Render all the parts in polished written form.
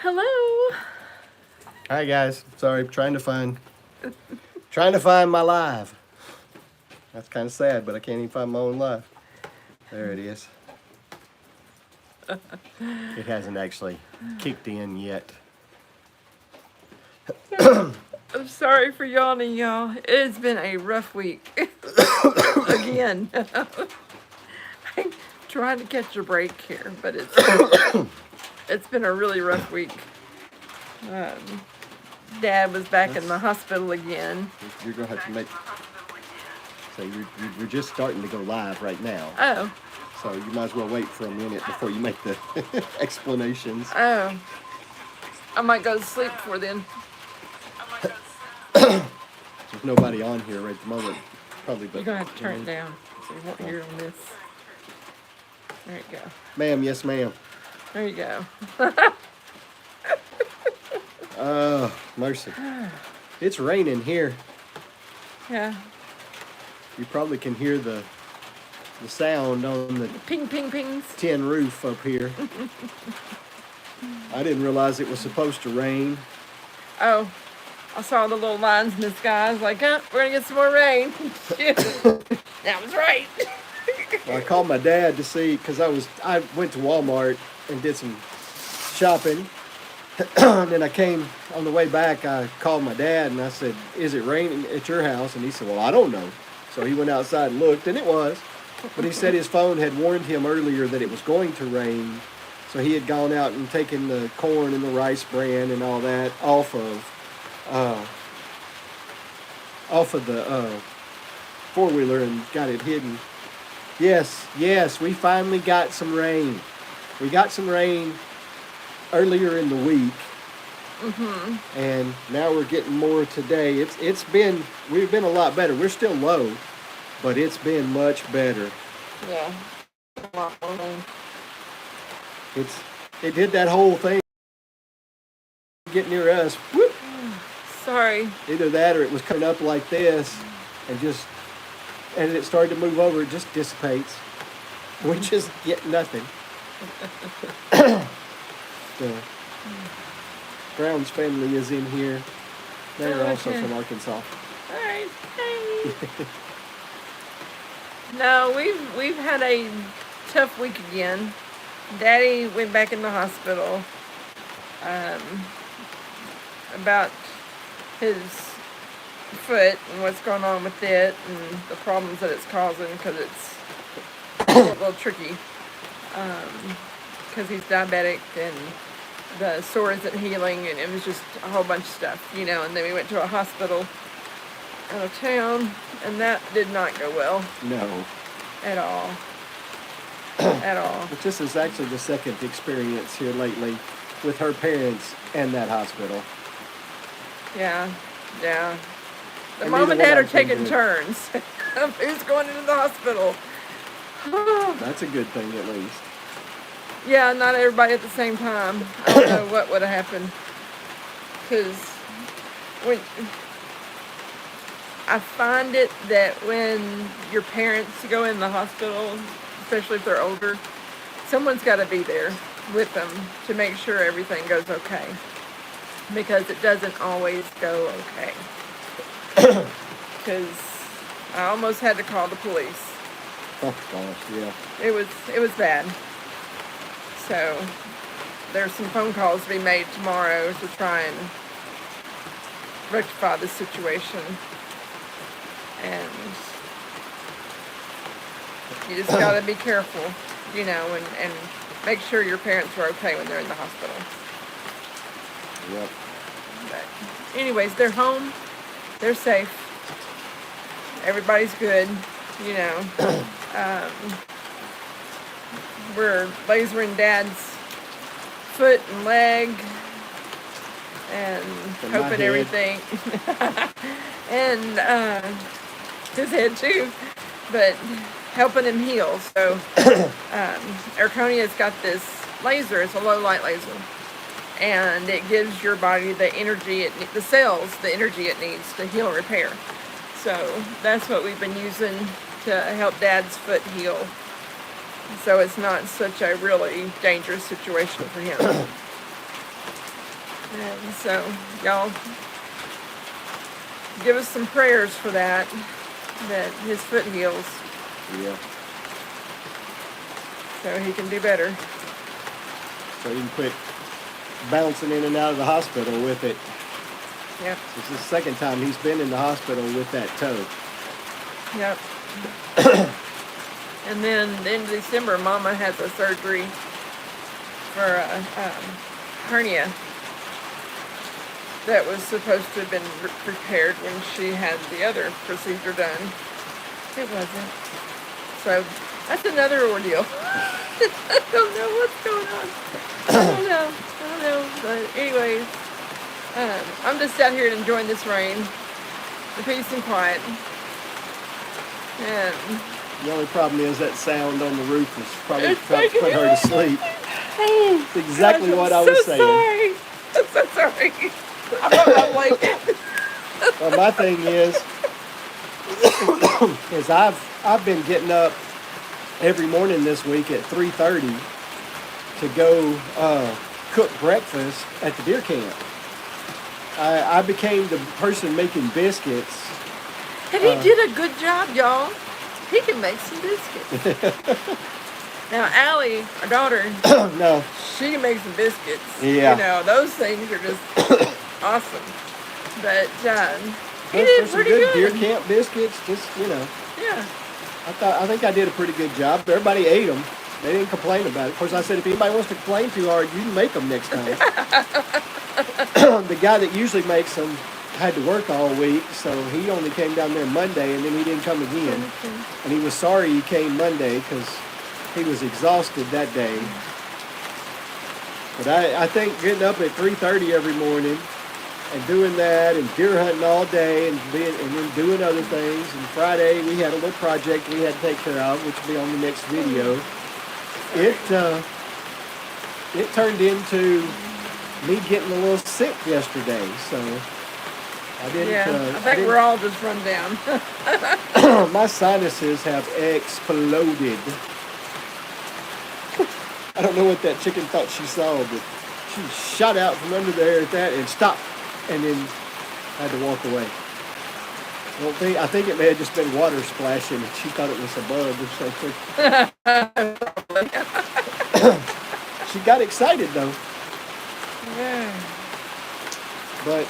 Hello. Hi guys. Sorry, trying to find my live. That's kind of sad, but I can't even find my own live. There it is. It hasn't actually kicked in yet. I'm sorry for yawning, y'all. It's been a rough week. Again. I'm trying to catch a break here, but it's been a really rough week. Dad was back in the hospital again. You're gonna have to make. So you're just starting to go live right now. Oh, So you might as well wait for a minute before you make the explanations. oh. I might go to sleep before then. There's nobody on here right at the moment. Probably, but You're gonna have to turn it down so you won't hear on this. There you go. Ma'am, yes, ma'am. There you go. Mercy. It's raining here. Yeah. You probably can hear the sound on the Ping, ping, pings. tin roof up here. I didn't realize it was supposed to rain. Oh, I saw the little lines in the sky. I was like, we're gonna get some more rain. That was right. I called my dad to see because I went to Walmart and did some shopping. And then I came on the way back. I called my dad and I said, "Is it raining at your house?" And he said, "Well, I don't know." So he went outside and looked, and it was. But he said his phone had warned him earlier that it was going to rain. So he had gone out and taken the corn and the rice bran and all that off of the four-wheeler and got it hidden. Yes, we finally got some rain. We got some rain earlier in the week. And now we're getting more today. We've been a lot better. We're still low, but it's been much better. Yeah. It did that whole thing get near us. Whoop. Sorry. Either that or it was coming up like this and it started to move over. It just dissipates. We just get nothing. The Brown's family is in here. They're also Okay. from Arkansas. All right. Hey. No, we've had a tough week again. Daddy went back in the hospital about his foot and what's going on with it and the problems that it's causing because it's a little tricky because he's diabetic and the sore isn't healing and it was just a whole bunch of stuff, and then we went to a hospital out of town and that did not go well No. at all. At all. But this is actually the second experience here lately with her parents and that hospital. Yeah. The And mom neither and dad one are of them taking did. turns of who's going into the hospital. That's a good thing at least. Yeah, not everybody at the same time. I don't know what would have happened. Because when I find it that when your parents go in the hospital, especially if they're older, someone's got to be there with them to make sure everything goes okay. Because it doesn't always go okay. Because I almost had to call the police. Oh gosh, yeah. It was bad. So there's some phone calls to be made tomorrow to try and rectify the situation. And you just gotta be careful, and make sure your parents are okay when they're in the hospital. Yep. But anyways, they're home. They're safe. Everybody's good, We're lasering Dad's foot and leg and And my hoping head. everything and his head too, but helping him heal. So Erconia's got this laser. It's a low light laser, and it gives your body the energy the cells the energy it needs to heal and repair. So that's what we've been using to help Dad's foot heal. So it's not such a really dangerous situation for him. And so y'all give us some prayers for that his foot heals Yeah. so he can do better. So you can quit bouncing in and out of the hospital with it. Yep. This is the second time he's been in the hospital with that toe. Yep. And then in December, Mama has a surgery for a hernia that was supposed to have been prepared when she had the other procedure done. It wasn't. So that's another ordeal. I don't know what's going on. I don't know. But anyways, I'm just out here enjoying this rain, the peace and quiet. And The only problem is that sound on the roof is probably It's trying to making put her me- to sleep. oh, That's exactly gosh, what I'm I was so saying. Sorry. I'm so sorry. I brought my blanket. Well, my thing is I've been getting up every morning this week at 3:30 to go cook breakfast at the deer camp. I became the person making biscuits. And he did a good job, y'all. He can make some biscuits. Now, Allie, our daughter, No, she can make some biscuits. Yeah. You know, those things are just awesome. But he those did are some pretty good good. deer camp biscuits. Just Yeah. I think I did a pretty good job. Everybody ate them. They didn't complain about it. Of course, I said if anybody wants to complain too hard, you can make them next time. The guy that usually makes them had to work all week, so he only came down there Monday, and then he didn't come again. And he was sorry he came Monday because he was exhausted that day. But I think getting up at 3:30 every morning and doing that and deer hunting all day and then doing other things. And Friday we had a little project we had to take care of, which will be on the next video. It turned into me getting a little sick yesterday, so I didn't. Yeah. I think we're all just run down. My sinuses have exploded. I don't know what that chicken thought she saw, but she shot out from under there at that and stopped, and then had to walk away. I think it may have just been water splashing, and she thought it was a bug or something. She got excited though, Yeah. but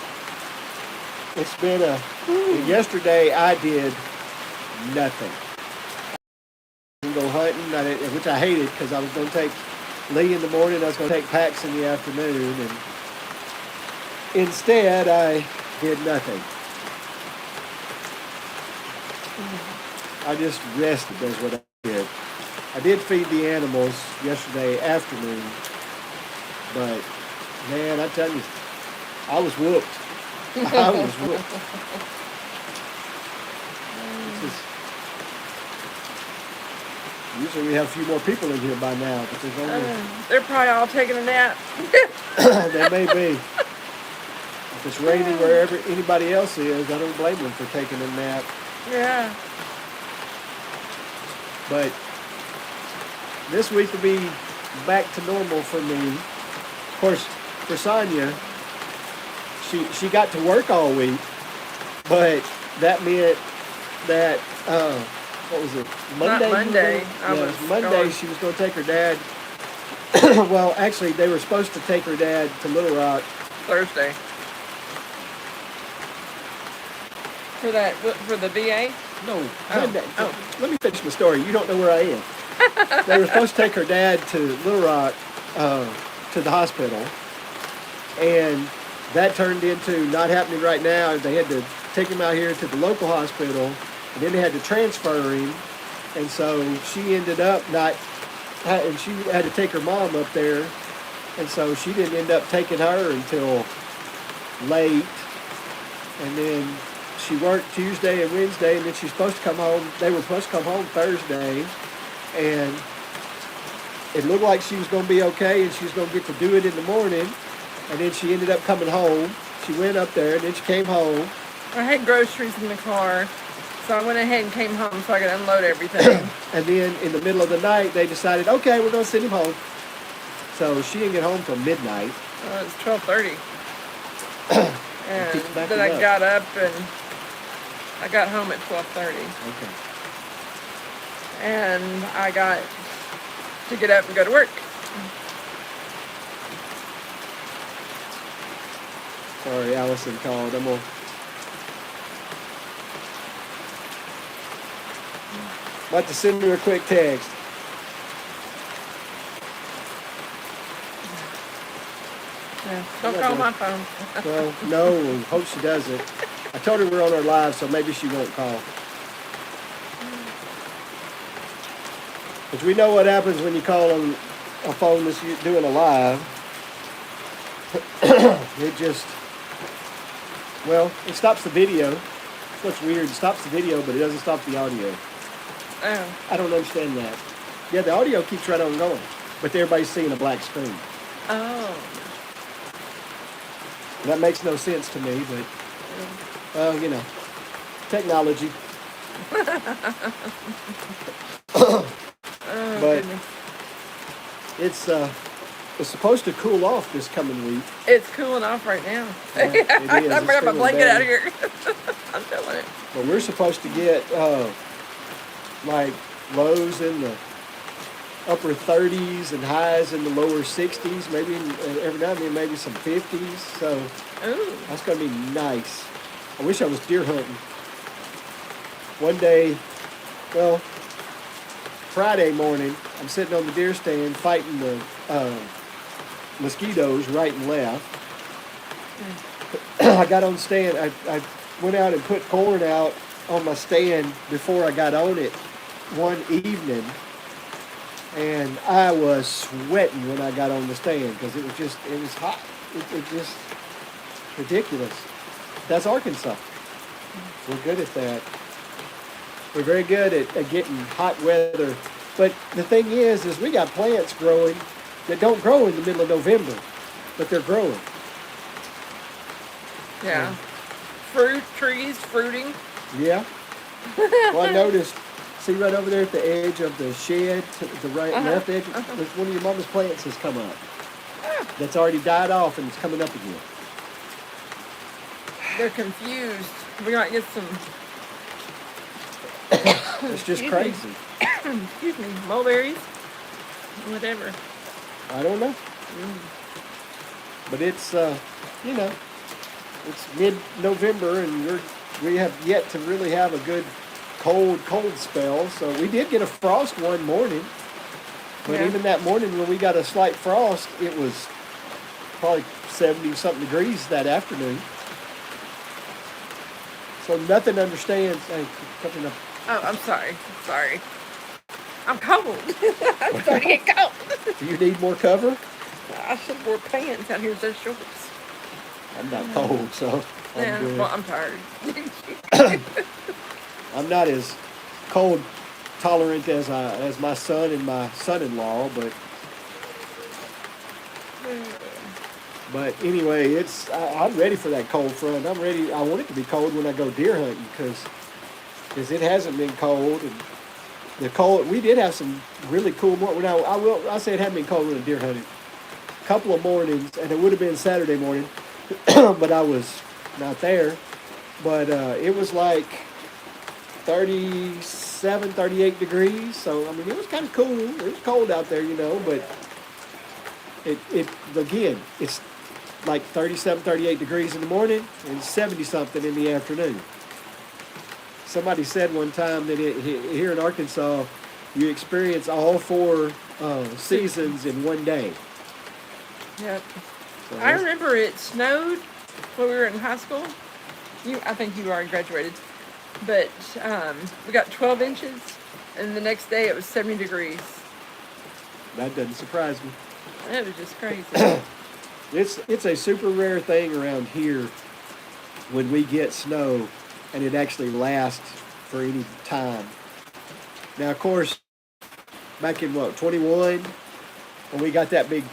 it's been yesterday I did nothing. I didn't go hunting, which I hated because I was going to take Lee in the morning, I was going to take Pax in the afternoon, and instead I did nothing. I just rested, that's what I did. I did feed the animals yesterday afternoon, but man, I tell you, I was whooped. I was whooped. Usually we have a few more people in here by now, but there's only... They're probably all taking a nap. They may be. If it's raining wherever anybody else is, I don't blame them for taking a nap. Yeah. But this week will be back to normal for me. Of course, for Sonia, she got to work all week, but that meant that what was it? Monday. Not Monday. I Yeah, was Monday. going. She was going to take her dad. Well, actually, they were supposed to take her dad to Little Rock. Thursday. For the VA? No, Oh, Monday. oh. Let me finish my story. You don't know where I am. They were supposed to take her dad to Little Rock, to the hospital, and that turned into not happening right now. They had to take him out here to the local hospital, and then they had to transfer him, and so she ended up not, and she had to take her mom up there, and so she didn't end up taking her until late, and then she worked Tuesday and Wednesday, and then she's supposed to come home. They were supposed to come home Thursday, and it looked like she was going to be okay, and she was going to get to do it in the morning. And then she ended up coming home. She went up there, and then she came home. I had groceries in the car, so I went ahead and came home so I could unload everything. And then in the middle of the night, they decided, okay, we're going to send him home. So she didn't get home till midnight. It's 12:30. And keeps backing then I up. got up and I got home at 12:30. Okay. And I got to get up and go to work. Sorry, Allison called. I'm gonna. About to send her a quick text. Yeah. Don't call my phone. Well, no, hope she doesn't. I told her we're on our live, so maybe she won't call. But we know what happens when you call on a phone that's doing a live. It just, well, it stops the video. That's what's weird. It stops the video, but it doesn't stop the audio. Oh. I don't understand that. Yeah, the audio keeps right on going, but everybody's seeing a black screen. Oh. That makes no sense to me, but, you know, technology. Oh, But- goodness. It's supposed to cool off this coming week. It's cooling off right now. Yeah, it is. I'm It's gonna have a feeling blanket better. out of here. I'm telling it. But we're supposed to get like lows in the upper 30s and highs in the lower 60s, maybe every now and then maybe some 50s. So Ooh. that's going to be nice. I wish I was deer hunting. One day, well, Friday morning, I'm sitting on the deer stand fighting the mosquitoes right and left. I got on stand. I went out and put corn out on my stand before I got on it one evening, and I was sweating when I got on the stand because it was hot. It just ridiculous. That's Arkansas. We're good at that. We're very good at getting hot weather. But the thing is we got plants growing that don't grow in the middle of November, but they're growing. Yeah. Fruit trees fruiting. Yeah. Well, I noticed, see right over there at the edge of the shed, to the right and left edge, there's one of your mama's plants has come up. That's already died off and it's coming up again. They're confused. We might get some. It's just Excuse me. crazy. Excuse me, mulberries, whatever. I don't know. But it's, you know, it's mid-November and we have yet to really have a good cold spell. So we did get a frost one morning. But Yeah. even that morning when we got a slight frost, it was probably 70-something degrees that afternoon. So nothing understands. Hey, something up. Oh, I'm sorry. Sorry. I'm cold. I'm starting to get cold. Do you need more cover? I should have wore pants out here with those shorts. I'm not cold, so I'm Yeah, good. well, I'm tired. I'm not as cold tolerant as my son and my son-in-law, but anyway, I'm ready for that cold front. I'm ready. I want it to be cold when I go deer hunting because it hasn't been cold and the cold. We did have some really cool mornings. Now I say it hadn't been cold when I deer hunted. A couple of mornings, and it would have been Saturday morning, but I was not there. But it was like 37, 38 degrees. So I mean, it was kind of cool. It was cold out there, you know, but it again, it's like 37, 38 degrees in the morning and 70 something in the afternoon. Somebody said one time that here in Arkansas, you experience all four seasons in one day. Yep. So I remember it snowed when we were in high school. I think you already graduated. But we got 12 inches, and the next day it was 70 degrees. that doesn't surprise me. It was just crazy. It's a super rare thing around here when we get snow and it actually lasts for any time. Now, of course, back in 21, when we got that big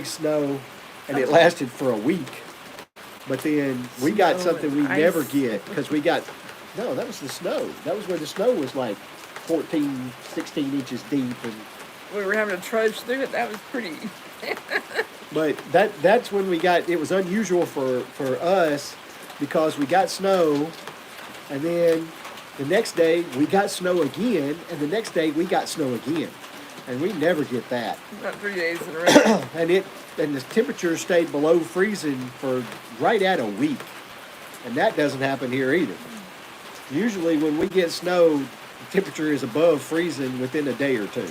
snow and it lasted for a week. But then we got Snow something we and never ice. get because no, that was the snow. That was where the snow was like 14, 16 inches deep and We were having to trudge through it. That was pretty. But that's when we got. It was unusual for us because we got snow, and then the next day we got snow again, and the next day we got snow again, and we never get that. About 3 days in a row. And the temperature stayed below freezing for right at a week, and that doesn't happen here either. Usually, when we get snow, the temperature is above freezing within a day or two.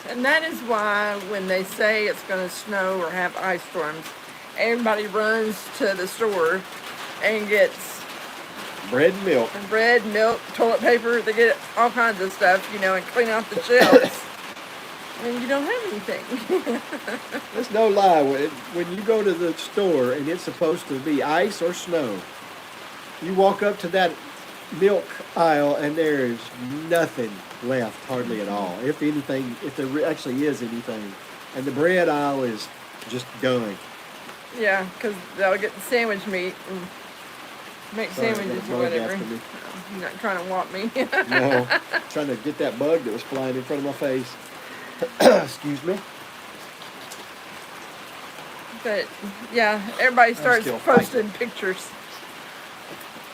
And that is why when they say it's going to snow or have ice storms, everybody runs to the store and gets Bread and milk. bread, milk, toilet paper. They get all kinds of stuff, and clean out the shelves. And you don't have anything. There's no lie. When you go to the store and it's supposed to be ice or snow, you walk up to that milk aisle and there is nothing left, hardly at all. If anything, if there actually is anything. And the bread aisle is just done. Yeah, because they'll get the sandwich meat and make Sorry, sandwiches that or bug whatever. after me. You're not trying to whop me. No, trying to get that bug that was flying in front of my face. Excuse me. But yeah, everybody starts still posting pictures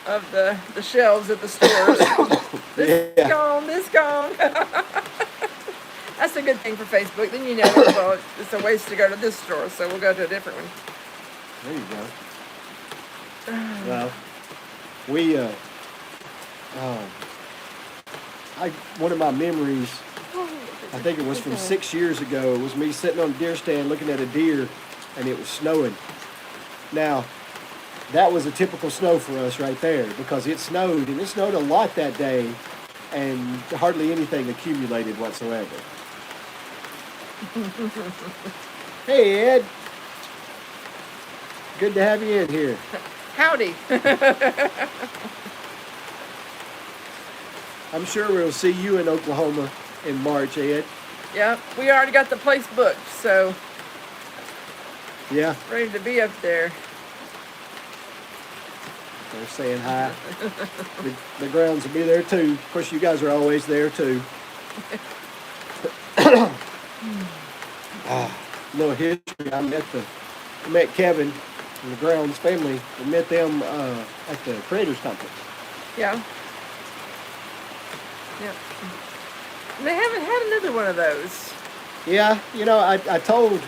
of the shelves at the stores. This Yeah. gone, this gone. That's a good thing for Facebook. Then well, it's a waste to go to this store, so we'll go to a different one. There you go. Well, we, one of my memories, I think it was from 6 years ago, it was me sitting on a deer stand looking at a deer, and it was snowing. Now, that was a typical snow for us right there, because it snowed, and it snowed a lot that day, and hardly anything accumulated whatsoever. Hey, Ed. Good to have you in here. Howdy. I'm sure we'll see you in Oklahoma in March, Ed. Yeah, we already got the place booked, so Yeah, ready to be up there. they're saying hi. The grounds will be there too. Of course, you guys are always there too. Little history. I met Kevin and the grounds family. I met them at the Creators Conference. Yeah. Yeah. And they haven't had another one of those. Yeah, I told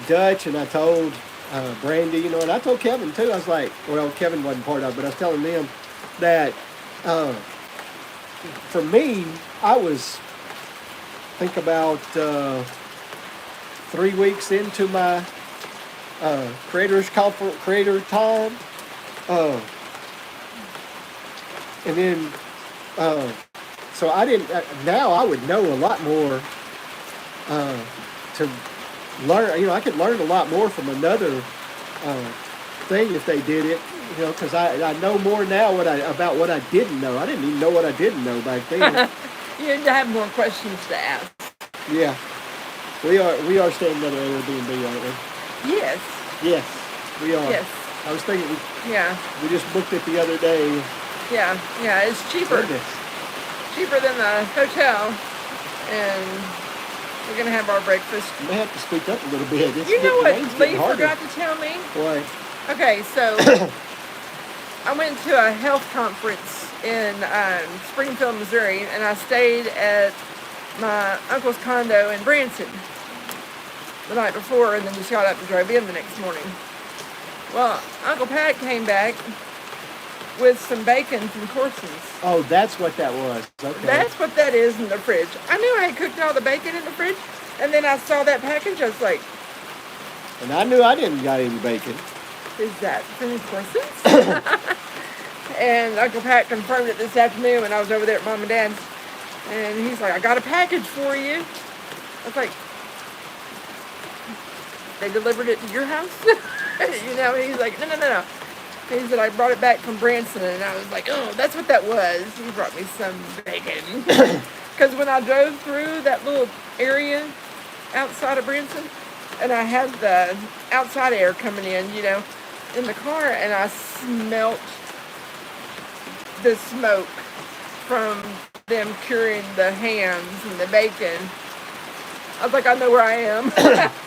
Dutch and I told Brandy, and I told Kevin too. I was like, well, Kevin wasn't part of it, but I was telling them that for me, I was, think about 3 weeks into my creator time, and then so I didn't. Now I would know a lot more to learn. I could learn a lot more from another thing if they did it. Because I know more now about what I didn't know. I didn't even know what I didn't know back then. You have more questions to ask. Yeah, we are staying at an Airbnb, aren't we? Yes. Yes, we are. Yes. I was thinking Yeah. we just booked it the other day. Yeah. Yeah. It's cheaper. Goodness. Cheaper than the hotel. And we're going to have our breakfast. You may have to speak up a little bit. You know what rain's Lee getting harder. forgot to tell me? What? Okay, so I went to a health conference in Springfield, Missouri, and I stayed at my uncle's condo in Branson the night before, and then just got up and drove in the next morning. Well, Uncle Pat came back with some bacon from Corson's. Oh, that's what that was. Okay. That's what that is in the fridge. I knew I had cooked all the bacon in the fridge, and then I saw that package. I was like, And I knew I didn't got any bacon. is that from Corson's? And Uncle Pat confirmed it this afternoon when I was over there at Mom and Dad's. And he's like, I got a package for you. I was like, they delivered it to your house? He's like, no. He said, I brought it back from Branson. And I was like, oh, that's what that was. He brought me some bacon. Because when I drove through that little area outside of Branson, and I had the outside air coming in the car, and I smelt the smoke from them curing the hams and the bacon. I was like, I know where I am.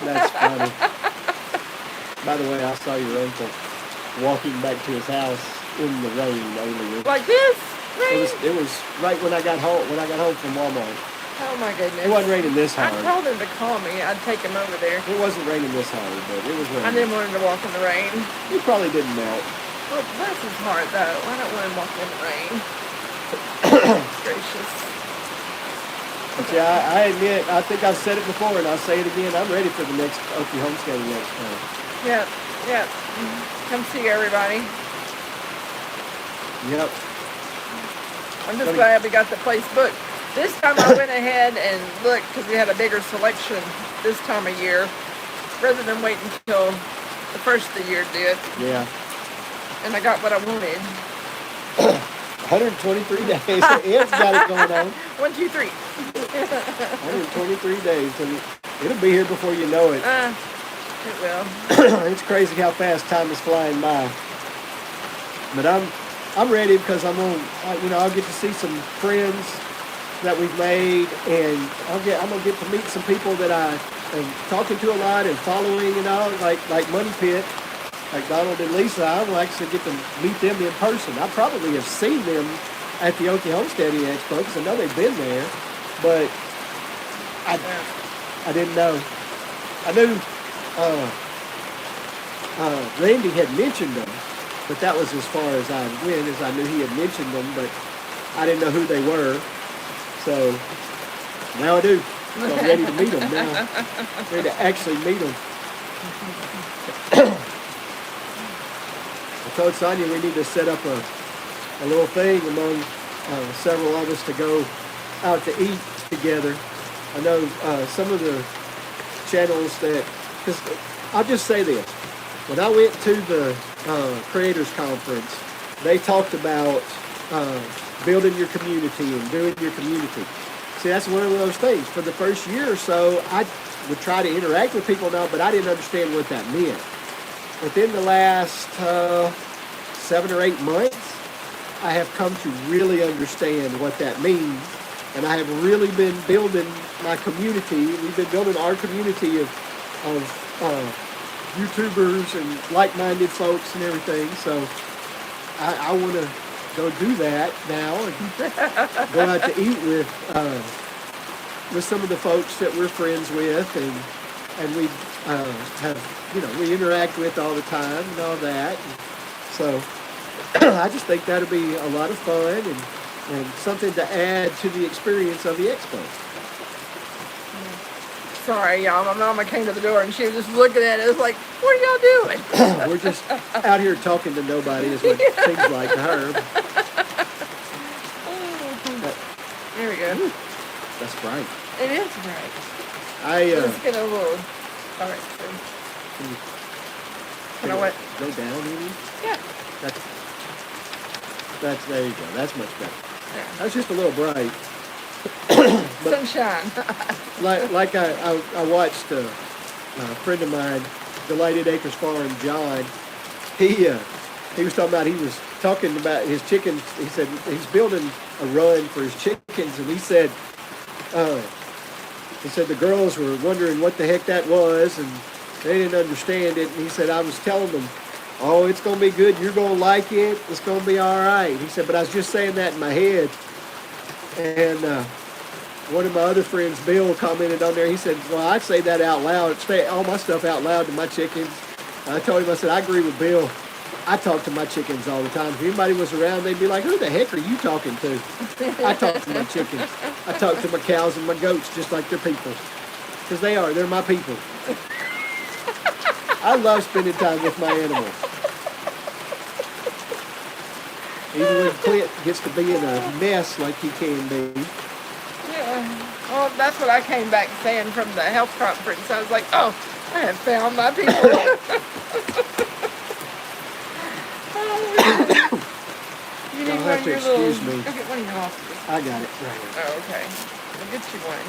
That's funny. By the way, I saw your uncle walking back to his house in the rain earlier. Like this? Rain? It was right when I got home from Walmart. Oh my goodness. It wasn't raining this I hard. told him to call me. I'd take him over there. It wasn't raining this hard, but it was raining. I didn't want him to walk in the rain. He probably didn't melt. Well, bless his heart, though. I don't want him walking in the rain. Gracious. But yeah, I admit, I think I've said it before, and I'll say it again. I'm ready for the next Okie homesteading next time. Yep, yep. Come see everybody. Yep. I'm just glad we got the place booked. This time I went ahead and looked because we had a bigger selection this time of year, rather than wait until the first of the year to do it. Yeah. And I got what I wanted. 123 days. Ed's got it going on. 1, 2, 3. 123 days. And it'll be here before you know it. It will. It's crazy how fast time is flying by. But I'm ready because I'll get to see some friends that we've made, and I'm gonna get to meet some people that I am talking to a lot and following, like Money Pit, like Donald and Lisa. I will actually get to meet them in person. I probably have seen them at the Okie Homesteading Expo because I know they've been there, but I didn't know. I knew Randy had mentioned them, but that was as far as I went, as I knew he had mentioned them, but I didn't know who they were. So now I do. So I'm ready to meet them now. Ready to actually meet them. I told Sonia we need to set up a little thing among several of us to go out to eat together. I know some of the channels that, because I'll just say this. When I went to the Creators Conference, they talked about building your community and doing your community. See, that's one of those things. For the first year or so, I would try to interact with people now, but I didn't understand what that meant. Within the last 7 or 8 months, I have come to really understand what that means. And I have really been building my community. We've been building our community of YouTubers and like-minded folks and everything. So I want to go do that now and go out to eat with some of the folks that we're friends with and we have, we interact with all the time and all that. And so I just think that'll be a lot of fun and something to add to the experience of the expo. Sorry, y'all. My mama came to the door and she was just looking at it. It was like, what are y'all doing? We're just out here talking to nobody is what it seems like to her. There we go. That's bright. It is bright. Let's get a little. All right. So. Can I what? Go down, maybe? Yeah. That's there you go. That's much better. Yeah. That's just a little bright. Sunshine. like I watched a friend of mine, Delighted Acres Farm, John. He was talking about, he was talking about his chickens. He said he's building a run for his chickens, and he said the girls were wondering what the heck that was, and they didn't understand it. And he said, I was telling them, oh, it's going to be good. You're going to like it. It's going to be all right. He said, but I was just saying that in my head. And one of my other friends, Bill, commented on there. He said, well, I say that out loud. Say all my stuff out loud to my chickens. And I told him, I said, I agree with Bill. I talk to my chickens all the time. If anybody was around, they'd be like, who the heck are you talking to? I talk to my chickens. I talk to my cows and my goats just like they're people. Because they're my people. I love spending time with my animals. Even when Clint gets to be in a mess like he can be. Yeah. Well, that's what I came back saying from the health conference. I was like, oh, I have found my people. You need You'll one have of to your excuse little... me. Go get one of your hospitals. I got it right here. Oh, okay. I'll get you one.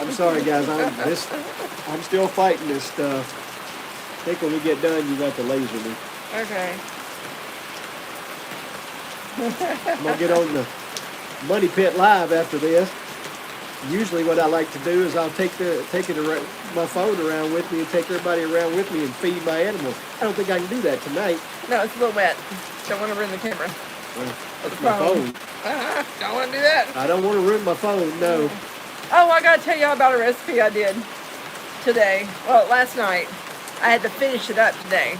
I'm sorry, guys. I'm still fighting this stuff. I think when we get done, you got to laser me. Okay. I'm going to get on the Money Pit Live after this. usually what I like to do is I'll my phone around with me and take everybody around with me and feed my animals. I don't think I can do that tonight. No, it's a little wet. Don't want to ruin the camera. It's my phone. Don't want to do that. I don't want to ruin my phone, no. Oh, I got to tell y'all about a recipe I did today. Well, last night. I had to finish it up today.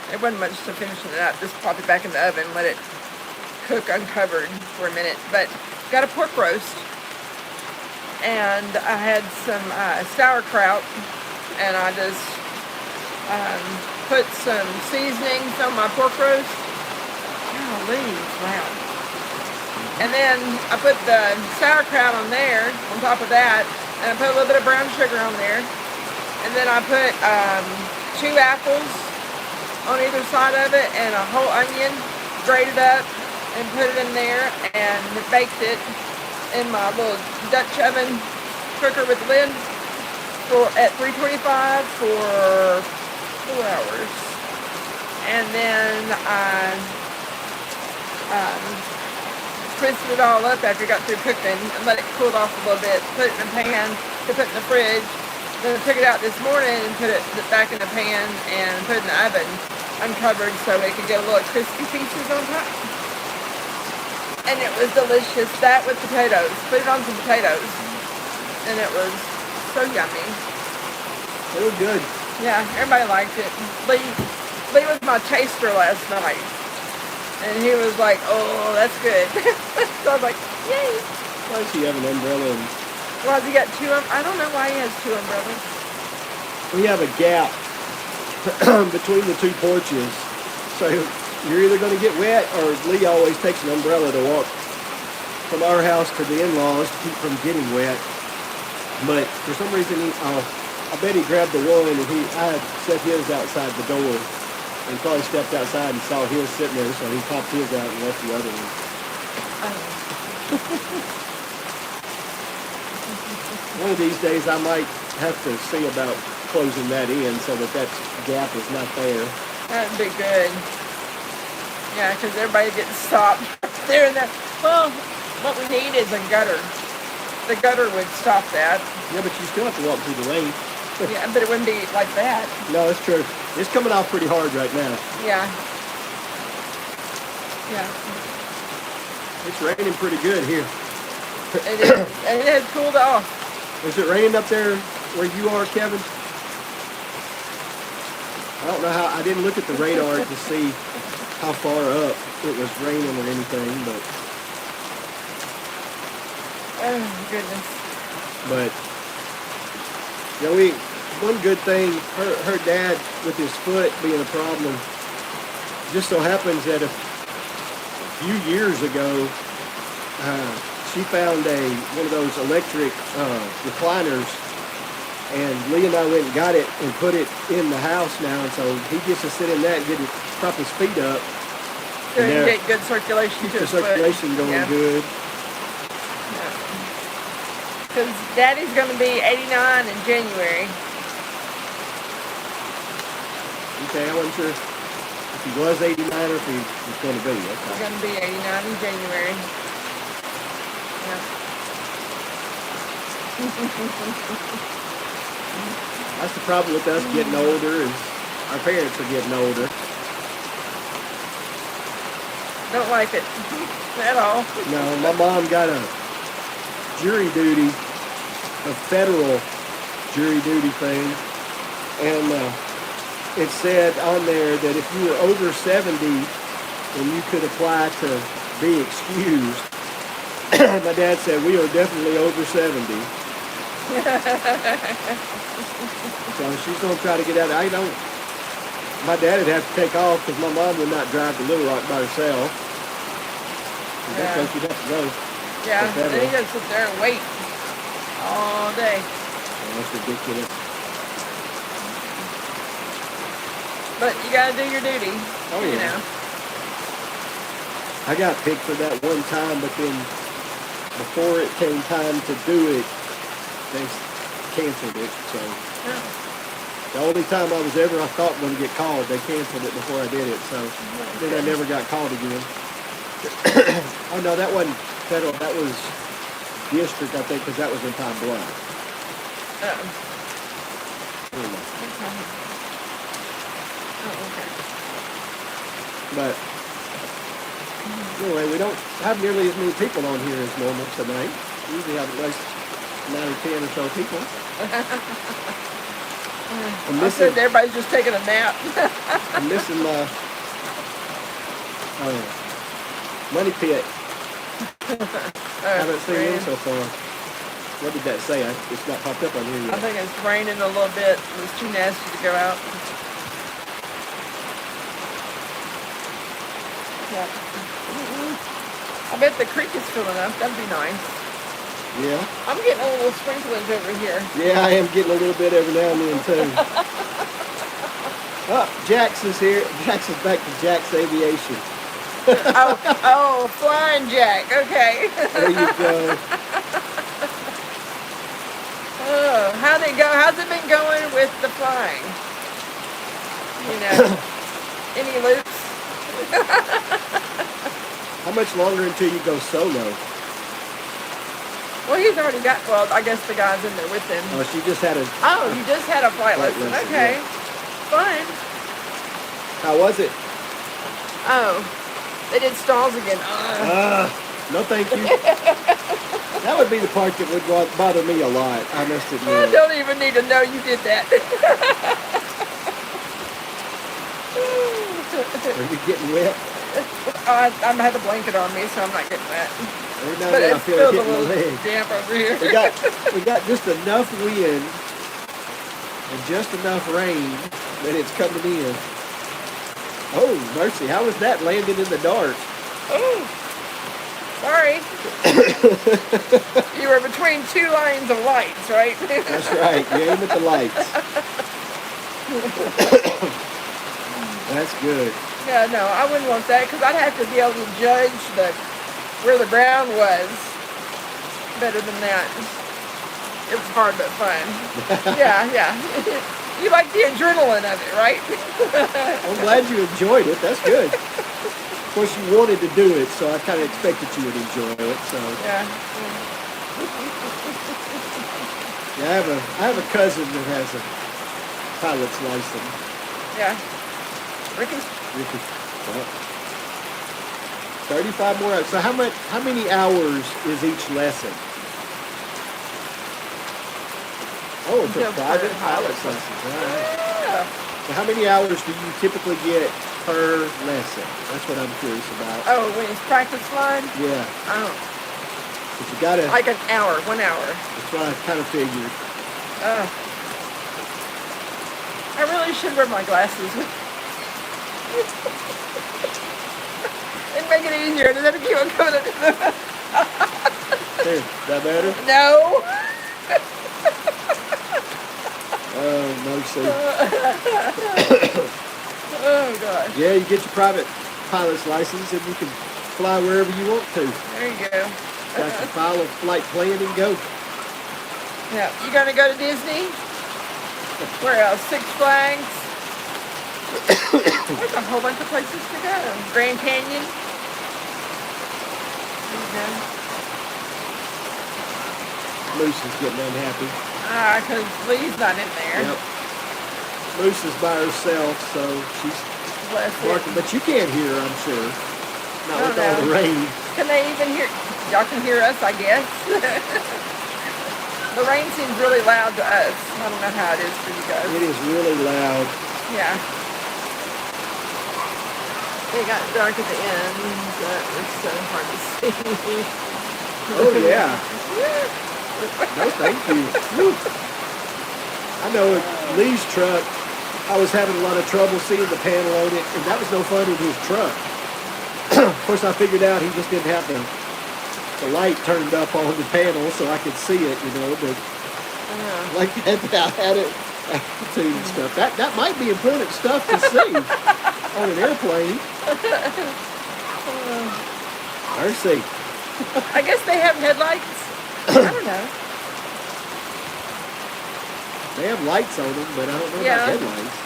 There wasn't much to finishing it up. Just pop it back in the oven, let it cook uncovered for a minute. But got a pork roast. And I had some sauerkraut. And I just put some seasonings on my pork roast. Golly, wow. And then I put the sauerkraut on there, on top of that, and I put a little bit of brown sugar on there. And then I put 2 apples on either side of it and a whole onion, grated up, and put it in there and baked it in my little Dutch oven cooker with the lid at 325 for 4 hours. And then I twisted it all up after it got through cooking and let it cool off a little bit. Put it in a pan to put in the fridge. Then I took it out this morning and put it back in the pan and put it in the oven uncovered so it could get a little crispy pieces on top. And it was delicious. That with potatoes. Put it on some potatoes. And it was so yummy. It was good. Yeah, everybody liked it. Lee was my taster last night. And he was like, oh, that's good. So I was like, yay. Why does he have an umbrella? Well, has he got 2 I don't know why he has 2 umbrellas. We have a gap between the 2 porches. So you're either going to get wet or Lee always takes an umbrella to walk from our house to the in-laws to keep from getting wet. But for some reason, I bet he grabbed the one and I had set his outside the door. And probably stepped outside and saw his sitting there, so he popped his out and left the other one. One of these days I might have to see about closing that in so that gap is not there. That'd be good. Yeah, because everybody gets stopped there and there. Well, what we need is a gutter. The gutter would stop that. Yeah, but you still have to walk through the rain. Yeah, but it wouldn't be like that. No, it's true. It's coming off pretty hard right now. Yeah. Yeah. It's raining pretty good here. It is. And it has cooled off. Is it raining up there where you are, Kevin? I don't know how. I didn't look at the radar to see how far up it was raining or anything, but. Oh, goodness. But, you know, one good thing, her dad with his foot being a problem, just so happens that a few years ago, she found one of those electric recliners, and Lee and I went and got it and put it in the house now, and so he gets to sit in that and prop his feet up. So you get good circulation Keep to the his foot. circulation going good. Because Daddy's going to be 89 in January. Okay, I wasn't sure if he was 89 or if he was going to be. Okay. He's going to be 89 in January. Yeah. That's the problem with us getting older, is our parents are getting older. Don't like it at all. No, my mom got a jury duty, a federal jury duty thing, and it said on there that if you were over 70, then you could apply to be excused. My dad said, we are definitely over 70. So she's going to try to get out. My dad would have to take off because my mom would not drive to Little Rock by herself. That's where she'd have to go. Yeah, then he goes sit there and wait all day. Oh, that's ridiculous. But you gotta do your duty. Oh, yeah. You know. I got picked for that one time, but then before it came time to do it, they canceled it. So the only time I thought going to get called, they canceled it before I did it. So then I never got called again. Oh no, that wasn't federal. That was district, I think, because that was in Pine Bluff. Oh, Anyway, okay. but anyway, we don't have nearly as many people on here as normal tonight. We usually have at least 9 or 10 or so people. I'm I missing, said everybody's just taking a nap. I'm missing Money Pit. Haven't seen him so far. What did that say? It's not popped up on here I yet. think it's raining a little bit. It was too nasty to go out. Yeah. I bet the creek is filling up. That'd be nice. Yeah. I'm getting a little sprinklers over here. Yeah, I am getting a little bit every now and then too. Oh, Jax is here. Jax is back to Jax Aviation. Oh, Flying Jack. Okay. There you go. Oh, how'd it go? How's it been going with the flying? You know, any loops? How much longer until you go solo? Well, he's already got. Well, I guess the guy's in there with him. Oh, she just had a. Oh, you just had a flight Flight lesson. lesson, Okay, yeah. fun. How was it? Oh, they did stalls again. No, thank you. That would be the part that would bother me a lot. I must I admit. don't even need to know you did that. Are you getting wet? I had a blanket on me, so I'm not getting wet. Every now and But then I it's feel still it a hitting my little leg. damp over here. We got just enough wind and just enough rain that it's coming in. Oh, mercy. How was that landing in the dark? Oh, sorry. You were between two lines of lights, right? That's right. You aim at the lights. That's good. Yeah, no, I wouldn't want that because I'd have to be able to judge where the ground was better than that. It was hard but fun. Yeah. You like the adrenaline of it, right? I'm glad you enjoyed it. That's good. Of course, you wanted to do it, so I kind of expected you would enjoy it. So Yeah. yeah, I have a cousin that has a pilot's license. Yeah. Ricky? Ricky. Well, 35 more hours. So how many hours is each lesson? Oh, it's a Yeah, private for pilot's pilot's license. All right. Yeah. So how many hours do you typically get per lesson? That's what I'm curious about. Oh, when he's practice flying? Yeah, Oh, but you gotta. like an hour, 1 hour. That's what I kind of figured. Oh. I really should wear my glasses. It'd make it easier. Does that keep on coming up? There, is that better? No. Oh, mercy. Oh, gosh. Yeah, you get your private pilot's license and you can fly wherever you want to. There you go. Got your file of flight plan and go. Yeah. You gonna go to Disney? Where else? Six Flags? There's a whole bunch of places to go. Grand Canyon? There you go. Moose is getting unhappy. Because Lee's not in there. Yep. Moose is by herself, so she's Bless barking. it. But you can't hear her, I'm sure. Not I with don't all the know. rain. Can they even hear? Y'all can hear us, I guess. The rain seems really loud to us. I don't know how it is for you guys. It is really loud. Yeah. It got dark at the end. That was so hard to see. Oh, yeah. No, thank you. Whew. I know at Lee's truck, I was having a lot of trouble seeing the panel on it, and that was no fun in his truck. Of course, I figured out he just didn't have the light turned up on the panel so I could see it, you know, but like I had it altitude and stuff. That might be important stuff to see on an airplane. Mercy. I guess they have headlights. I don't know. They have lights on them, but I don't know Yeah. about headlights.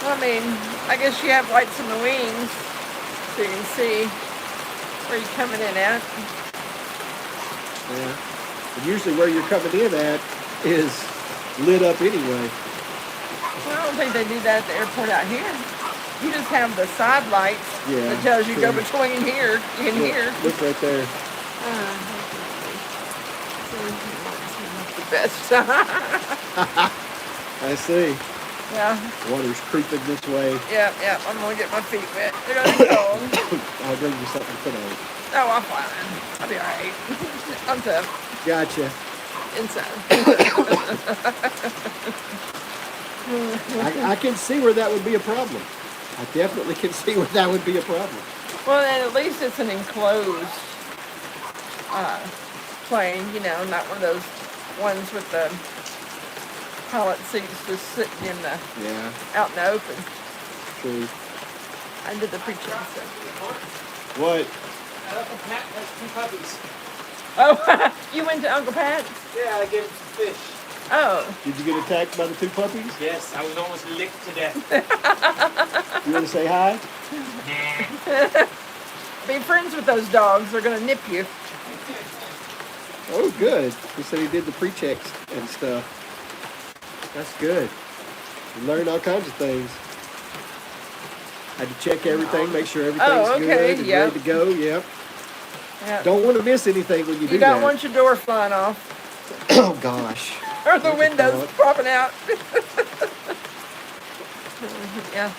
I mean, I guess you have lights in the wings so you can see where you're coming in at. Yeah. And usually where you're coming in at is lit up anyway. Well, I don't think they do that at the airport out here. You just have the side lights Yeah, that tells you go true. between here. You can hear. Look right there. The best. I see. Yeah, Water's creeping this way. yeah. I'm gonna get my feet wet. They're gonna be cold. I'll bring you something tonight. Oh, I'm fine. I'll be alright. I'm tough. Gotcha. Inside. I can see where that would be a problem. I definitely can see where that would be a problem. Well, and at least it's an enclosed plane, you know, not one of those ones with the pilot seats just sitting in the Yeah, out in the open. true. I did the preaching stuff. What? Uncle Pat has 2 puppies. Oh, you went to Uncle Pat's? Yeah, I gave him some fish. Oh, Did you get attacked by the 2 puppies? Yes, I was almost licked to death. You want to say hi? Nah. be friends with those dogs. They're gonna nip you. Oh, good. He said he did the pre-checks and stuff. That's good. You learn all kinds of things. Had to check everything, make sure everything's Oh, okay, good and yep. ready to go. Yep. Yeah. Don't want to miss anything when you do You don't that. want your door flying off Oh gosh. or the That's a windows thought. popping out. Yeah.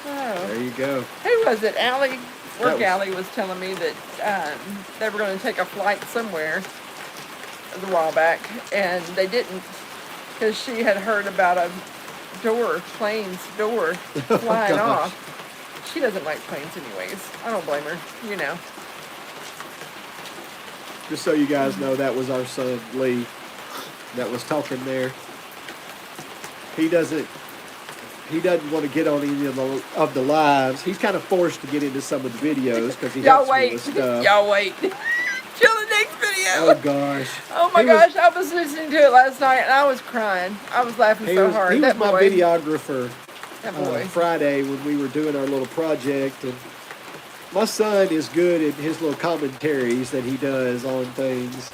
Oh. There you go. Who was it? Allie, That work was- Allie was telling me that they were going to take a flight somewhere a while back, and they didn't because she had heard about a plane's door flying gosh. off. She doesn't like planes anyways. I don't blame her, you know. Just so you guys know, that was our son Lee that was talking there. He doesn't want to get on any of the lives. He's kind of forced to get into some of the videos because he Y'all helps me wait. with stuff. Y'all wait. Till the next video. Oh gosh. Oh my He was- gosh, I was listening to it last night and I was crying. I was laughing He so was, hard. he was That my boy. videographer That boy. Friday when we were doing our little project, and my son is good at his little commentaries that he does on things.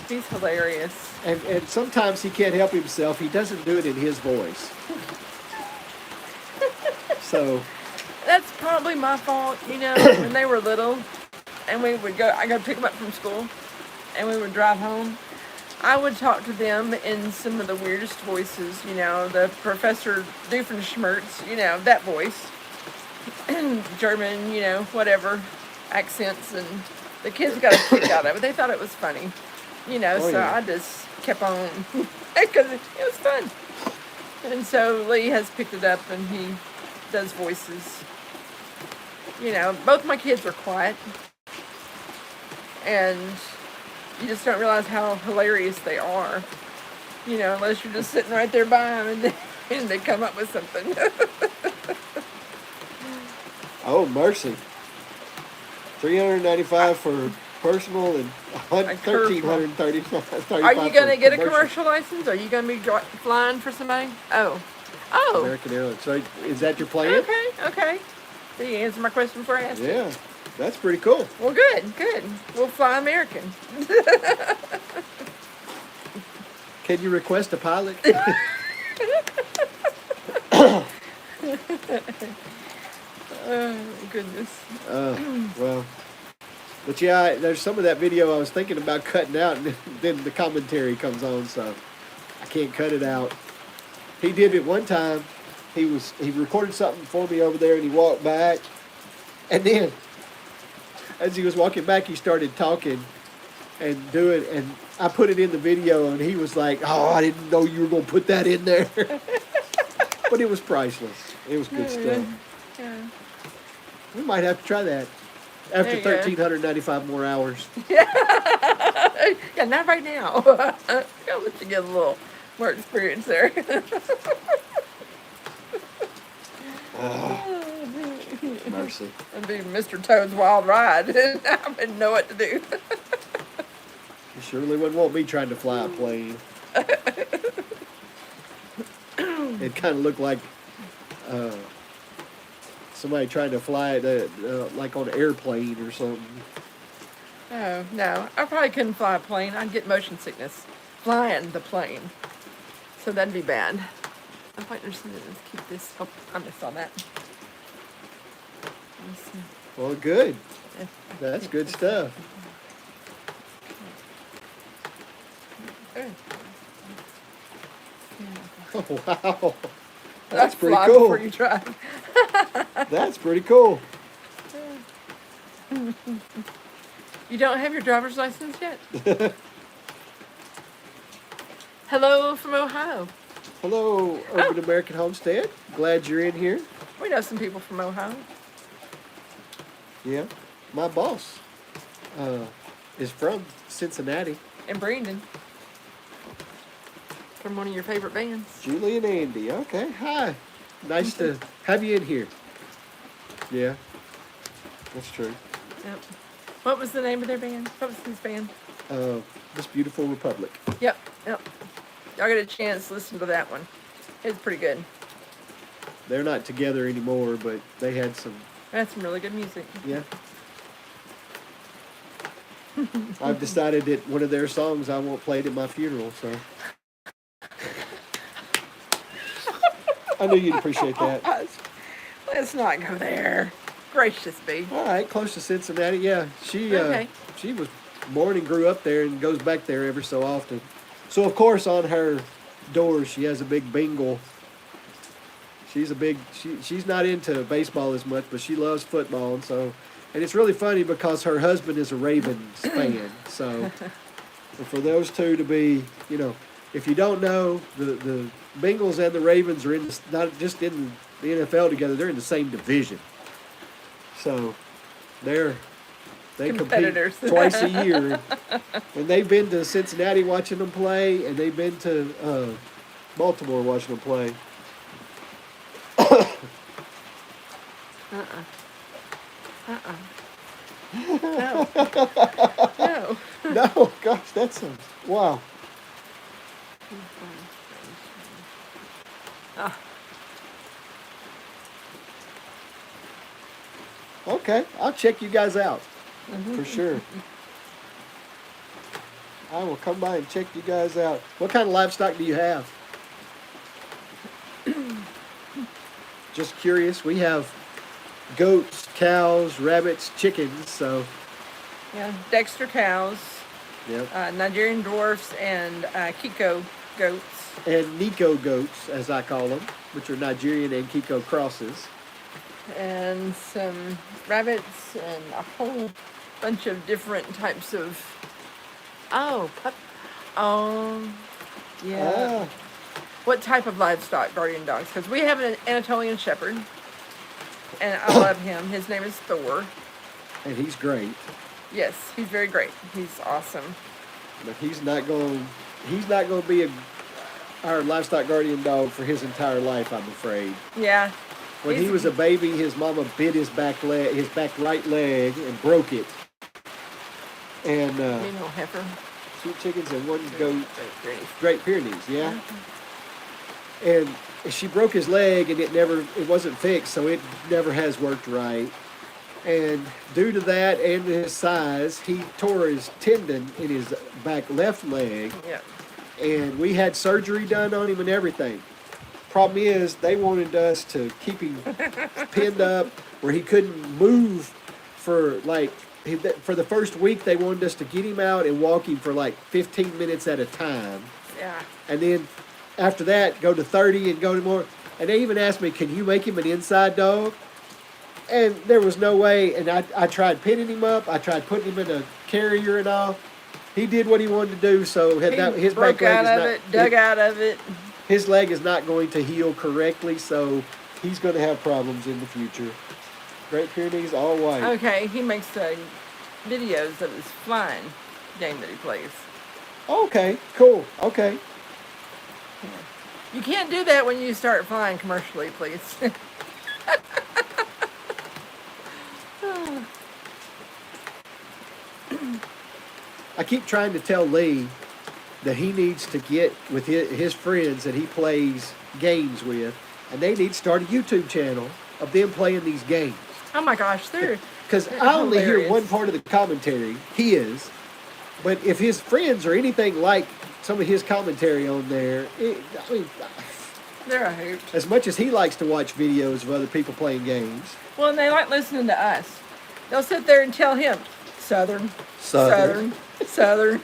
He's hilarious. And sometimes he can't help himself. He doesn't do it in his voice. So, That's probably my fault, you know, when they were little and I go pick them up from school and we would drive home. I would talk to them in some of the weirdest voices, you know, the Professor Doofenshmirtz, you know, that voice. German, you know, whatever, accents, and the kids got a kick out of it. They thought it was funny, you know, Oh, so yeah. I just kept on because it was fun. And so Lee has picked it up and he does voices. You know, both my kids are quiet. And you just don't realize how hilarious they are. You know, unless you're just sitting right there by them and they come up with something. oh mercy. $395 for personal and $1,335. Are you going to get a commercial. commercial license? Are you going to be flying for somebody? Oh. Oh. American Airlines. So is that your plan? Okay. So you answered my question before I asked it. Yeah, that's pretty cool. Well, good. We'll fly American. Can you request a pilot? Oh, goodness. Well, but yeah, there's some of that video I was thinking about cutting out, and then the commentary comes on, so I can't cut it out. He did it one time. He recorded something for me over there, and he walked back, and then as he was walking back, he started talking and doing, and I put it in the video, and he was like, "Oh, I didn't know you were gonna put that in there," but it was priceless. It was good stuff. Yeah. We might have to try that after There you go. 1,395 more hours. Yeah, not right now. I'll let you get a little more experience there. Mercy. It'd be Mr. Toad's Wild Ride. I wouldn't know what to do. You surely wouldn't want me trying to fly a plane. It kind of looked like somebody trying to fly it like on an airplane or something. Oh, no. I probably couldn't fly a plane. I'd get motion sickness flying the plane. So that'd be bad. I might just keep this. Oh, I missed all that. Let me see. Well, good. Yeah. That's good stuff. Good. Oh, wow. That's pretty Fly cool. Before you drive. That's pretty cool. You don't have your driver's license yet? Hello from Ohio. Hello, Urban American Homestead. Glad you're in here. We know some people from Ohio. Yeah. My boss is from Cincinnati. And Brandon. From one of your favorite bands. Julie and Andy. Okay. Hi. Nice to have you in here. Yeah. That's true. Yep. What was the name of their band? What was his band? This Beautiful Republic. Yep. Y'all get a chance to listen to that one. It's pretty good. They're not together anymore, but they had some. That's some really good music. Yeah. I've decided that one of their songs I won't play it at my funeral, so. I knew you'd appreciate that. Let's not go there. Gracious be. All right, close to Cincinnati. Yeah, Okay. she was born and grew up there and goes back there every so often. So of course on her door she has a big bingle. She's not into baseball as much, but she loves football, and it's really funny because her husband is a Ravens fan. So for those two to be, if you don't know, the Bengals and the Ravens are not just in the NFL together, they're in the same division. So they compete Competitors. twice a year, and they've been to Cincinnati watching them play, and they've been to Baltimore watching them play. No. No. No, gosh, that's wow. Ah. Okay, I'll check you guys out for sure. I will come by and check you guys out. What kind of livestock do you have? Just curious. We have goats, cows, rabbits, chickens. So, Yeah. Dexter cows, yep. Nigerian dwarfs, and Kiko goats. And Nico goats, as I call them, which are Nigerian and Kiko crosses. And some rabbits and a whole bunch of different types of yeah. Ah, What type of livestock guardian dogs? Because we have an Anatolian Shepherd, and I love him. His name is Thor. and he's great, Yes, he's very great. He's awesome. but he's not going to be our livestock guardian dog for his entire life, I'm afraid. Yeah. When he was a baby, his mama bit his back right leg, and broke it. And Heifer. two chickens and one goat, Great. Great Pyrenees, yeah. And she broke his leg, and it wasn't fixed, so it never has worked right. And due to that and his size, he tore his tendon in his back left leg, Yeah. and we had surgery done on him and everything. Problem is, they wanted us to keep him pinned up where he couldn't move for the first week. They wanted us to get him out and walk him for 15 minutes at a time. Yeah. And then after that, go to 30 and go to more. And they even asked me, can you make him an inside dog? And there was no way. And I tried pinning him up. I tried putting him in a carrier and all. He did what he wanted to do. So his broke back leg out is of not, it, dug out of it. his leg is not going to heal correctly. So he's going to have problems in the future. Great Pyrenees, all white. Okay, he makes videos of his flying game that he plays. Okay, cool. Okay. You can't do that when you start flying commercially, please. I keep trying to tell Lee that he needs to get with his friends that he plays games with, and they need to start a YouTube channel of them playing these games. Oh my gosh, they're Because I only hear Hilarious. one part of the commentary, his, but if his friends are anything like some of his commentary on there, I mean, They're a hoot. as much as he likes to watch videos of other people playing games, Well, and they like listening to us. They'll sit there and tell him, Southern, Southern, Southern.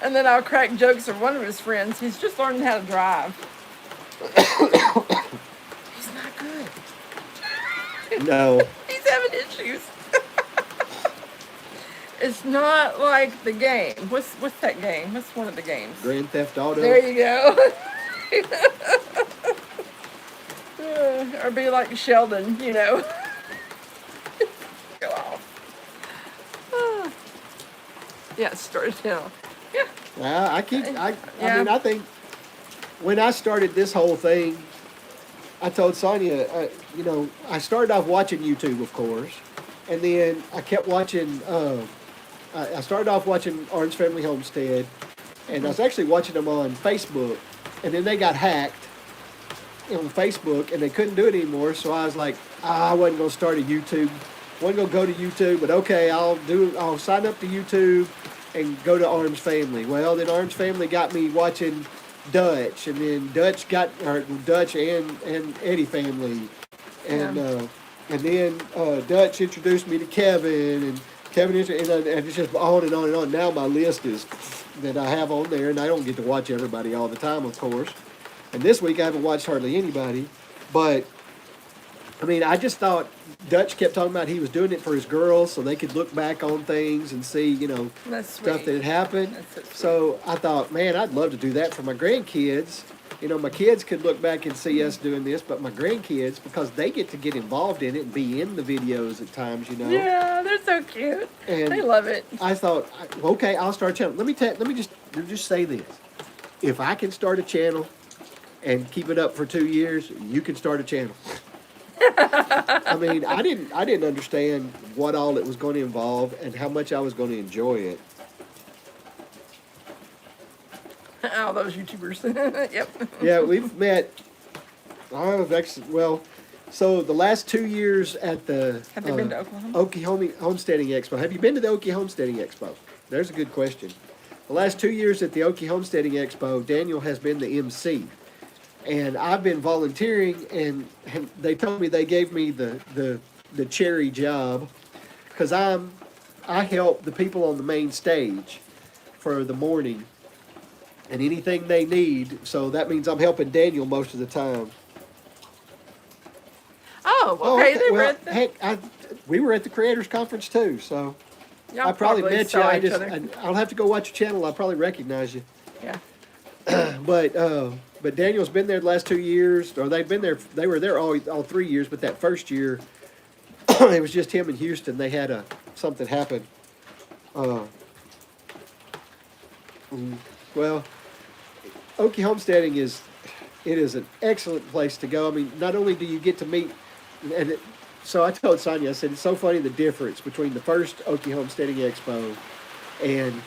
And then I'll crack jokes of one of his friends. He's just learning how to drive. He's not good. no, He's having issues. It's not like the game. What's that game? What's one of the games? Grand Theft Auto. There you go. Or be like Sheldon, you know. Go off. Yeah, storytelling. Yeah. I Yeah. mean, I think when I started this whole thing, I told Sonia, you know, I started off watching YouTube, of course, and then I kept watching. I started off watching Orange Family Homestead, and I was actually watching them on Facebook, and then they got hacked on Facebook, and they couldn't do it anymore. So I was like, I wasn't gonna start a YouTube, wasn't gonna go to YouTube, but okay, I'll sign up to YouTube and go to Orange Family. Well, then Orange Family got me watching Dutch, and then Dutch and Eddie Family, and Yeah. and then Dutch introduced me to Kevin, and Kevin and it's just on and on and on. Now my list is that I have on there, and I don't get to watch everybody all the time, of course. And this week I haven't watched hardly anybody, but I mean, I just thought Dutch kept talking about he was doing it for his girls so they could look back on things and see, you know, That's stuff sweet. that had happened. That's so sweet. So I thought, man, I'd love to do that for my grandkids. You know, my kids could look back and see us doing this, but my grandkids, because they get to get involved in it and be in the videos at times, you know. Yeah, they're so cute. And They love it. I thought, okay, I'll start a channel. Let me just say this: if I can start a channel and keep it up for 2 years, you can start a channel. I mean, I didn't understand what all it was going to involve and how much I was going to enjoy it. All those YouTubers. Yep. Yeah, we've met. So the last 2 years at the Have they been to Oklahoma? Okie Homesteading Expo. Have you been to the Okie Homesteading Expo? There's a good question. The last 2 years at the Okie Homesteading Expo, Daniel has been the MC. And I've been volunteering, and they told me they gave me the cherry job because I help the people on the main stage for the morning and anything they need. So that means I'm helping Daniel most of the time. Oh, okay. They Well, read the, heck, we were at the Creators Conference too, so y'all I probably met you. saw each other. I'll have to go watch your channel. I'll probably recognize you. Yeah. But Daniel's been there the last 2 years, or they've been there. They were there all 3 years, but that first year, it was just him in Houston. They had something happen. Well, Okie Homesteading is an excellent place to go. I mean, not only do you get to meet, so I told Sonia, I said it's so funny the difference between the first Okie Homesteading Expo and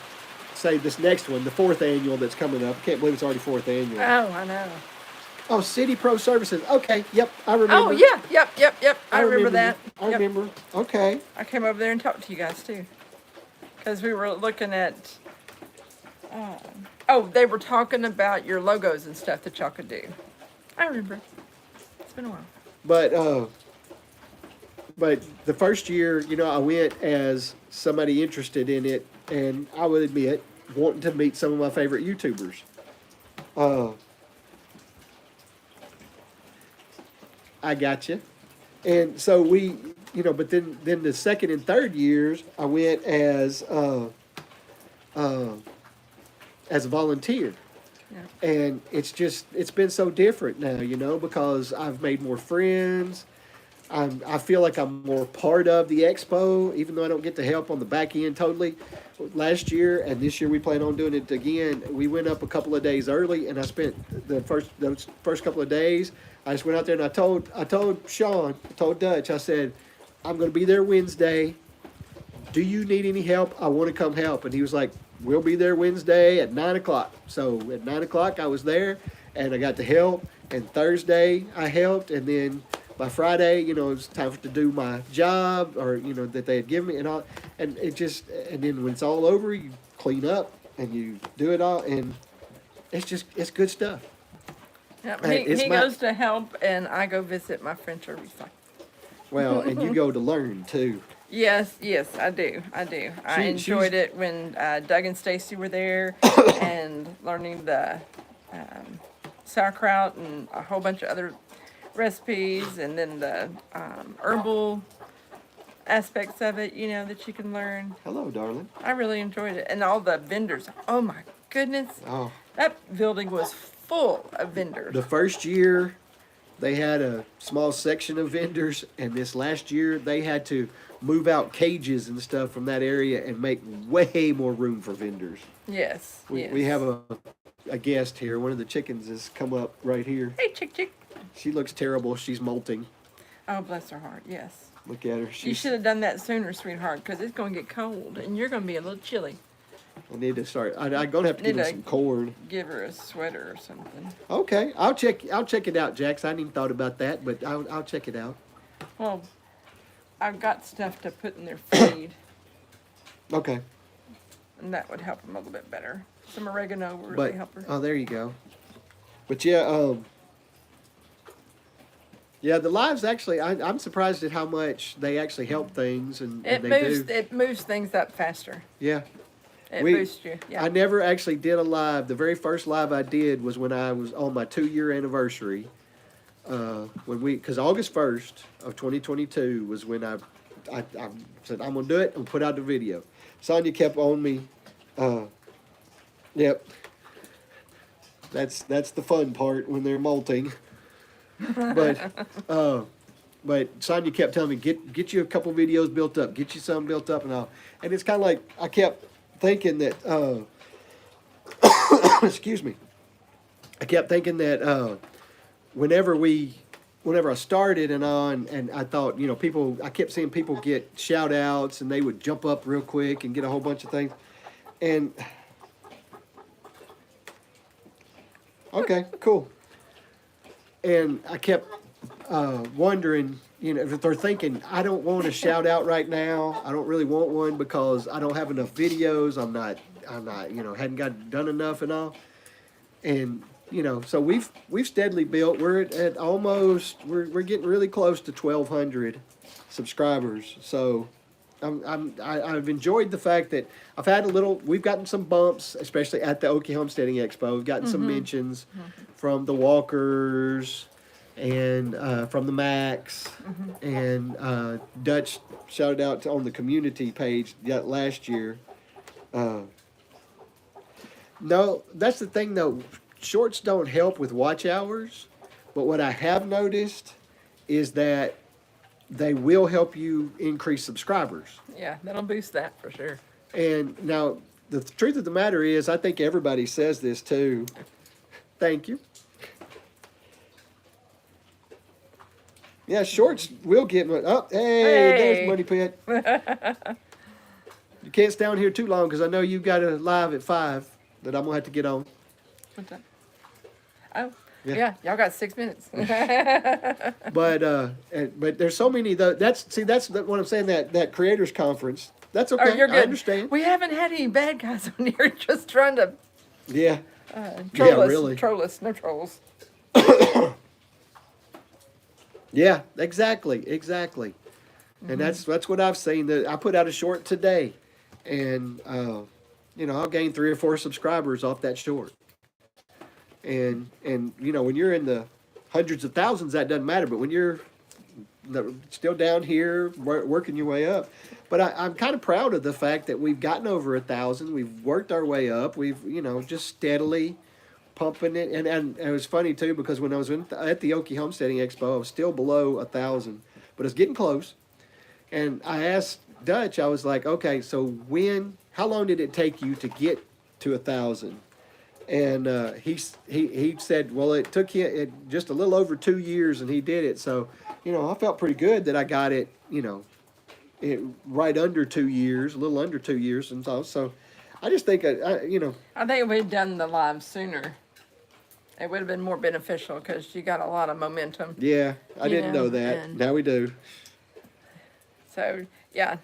say this next one, the 4th annual that's coming up. I can't believe it's already 4th annual. Oh, I know. Oh, City Pro Services. Okay, yep, I remember. Oh, yeah. Yep. I remember that. I Yep. remember. Okay. I came over there and talked to you guys too. Because we were looking at, they were talking about your logos and stuff that y'all could do. I remember. It's been a while. But the first year, you know, I went as somebody interested in it, and I would admit, wanting to meet some of my favorite YouTubers. I got you. And so we, you know, but then the second and third years, I went as a volunteer. Yeah. And it's been so different now, you know, because I've made more friends. I feel like I'm more part of the expo, even though I don't get to help on the back end totally. Last year and this year we plan on doing it again. We went up a couple of days early, and I spent those first couple of days. I just went out there and I told Sean, I told Dutch, I said, I'm going to be there Wednesday. Do you need any help? I want to come help. And he was like, we'll be there Wednesday at 9 o'clock. So at 9 o'clock I was there, and I got to help. And Thursday I helped, and then by Friday, you know, it was time to do my job or, you know, that they had given me and all. And it just, and then when it's all over, you clean up and you do it all. And it's good stuff. Yep, Hey, it's he my- goes to help, and I go visit my French recycle. Well, and you go to learn too. Yes, yes, I do. I do. I She- enjoyed she's- it when Doug and Stacy were there, and learning the sauerkraut and a whole bunch of other recipes, and then the herbal aspects of it, you know, that you can learn. Hello, darling. I really enjoyed it, and all the vendors. Oh my goodness, Oh, that building was full of vendors. the first year they had a small section of vendors, and this last year they had to move out cages and stuff from that area and make way more room for vendors. Yes, We, yes. we have a guest here. One of the chickens has come up right here. Hey, chick, chick. She looks terrible. She's molting. Oh, bless her heart. Yes. Look at her. You She's, should have done that sooner, sweetheart, because it's going to get cold, and you're going to be a little chilly. I need to start. I'm gonna have to give Need her to- some corn. Give her a sweater or something. Okay, I'll check it out, Jax. I hadn't even thought about that, but I'll check it out. Well, I've got stuff to put in their feed, Okay, and that would help them a little bit better. Some oregano would really but help her. oh, there you go. But yeah, yeah, the lives actually. I'm surprised at how much they actually help things, and It they moves. do. It moves things up faster. Yeah. It We- boosts you. Yeah. I never actually did a live. The very first live I did was when I was on my 2-year anniversary. Because August 1st of 2022 was when I said, I'm going to do it and put out the video. Sonia kept on me. Yep. That's the fun part when they're molting. But Sonia kept telling me, get you a couple videos built up, get you some built up and all. And it's kind of like I kept thinking that, excuse me, I kept thinking that whenever I started and on, and I thought, you know, I kept seeing people get shout outs and they would jump up real quick and get a whole bunch of things. And, okay, cool. And I kept wondering, you know, if they're thinking, I don't want a shout out right now. I don't really want one because I don't have enough videos. I'm not, you know, hadn't got done enough and all. And, you know, so we've steadily built. We're at almost, we're getting really close to 1,200 subscribers. So I've enjoyed the fact that I've had we've gotten some bumps, especially at the Okie Homesteading Expo. We've gotten some mentions from the Walkers and from the Macs, and Dutch shouted out on the community page last year. No, that's the thing though. Shorts don't help with watch hours, but what I have noticed is that they will help you increase subscribers. Yeah, that'll boost that for sure. And now, the truth of the matter is, I think everybody says this too. Thank you. Yeah, shorts will get money. Oh, hey, there's Hey. Money Pit. You can't stay on here too long because I know you got a live at 5 that I'm gonna have to get on. What's that? Oh, Yeah. yeah, y'all got 6 minutes. But there's so many though. That's what I'm saying. That creators conference. That's Oh, okay. you're good. I understand. We haven't had any bad guys on here just trying to Yeah. troll Yeah, us. really. Troll us. No trolls. Yeah. Exactly. And that's what I've seen. That I put out a short today, and you know, I'll gain 3 or 4 subscribers off that short. And you know, when you're in the hundreds of thousands, that doesn't matter. But when you're still down here working your way up, but I'm kind of proud of the fact that we've gotten over 1,000. We've worked our way up. We've, you know, just steadily pumping it. And it was funny too because when I was at the Okie Homesteading Expo, I was still below 1,000, but it's getting close. And I asked Dutch, I was like, okay, so how long did it take you to get to 1,000? And he said, well, it took him just a little over 2 years, and he did it. So, you know, I felt pretty good that I got it, you know, right under 2 years, a little under 2 years, and so I just think, you know, I think we've done the live sooner. It would have been more beneficial because you got a lot of momentum. Yeah, I You didn't know, know that. and- Now we do. So yeah,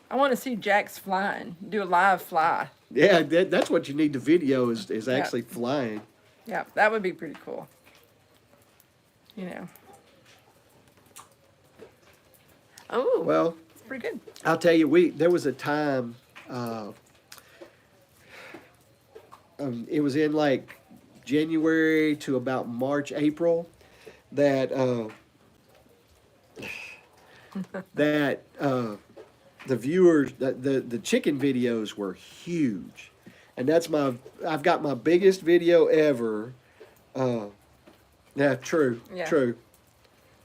I want to see Jax flying, do a live fly. Yeah, that's what you need to video is actually flying. Yeah, that would be pretty cool. You know. Oh, Well, it's pretty good. I'll tell you, there was a time, it was in like January to about March, April, that the viewers, the chicken videos were huge, and I've got my biggest video ever. Yeah, true, Yeah. true.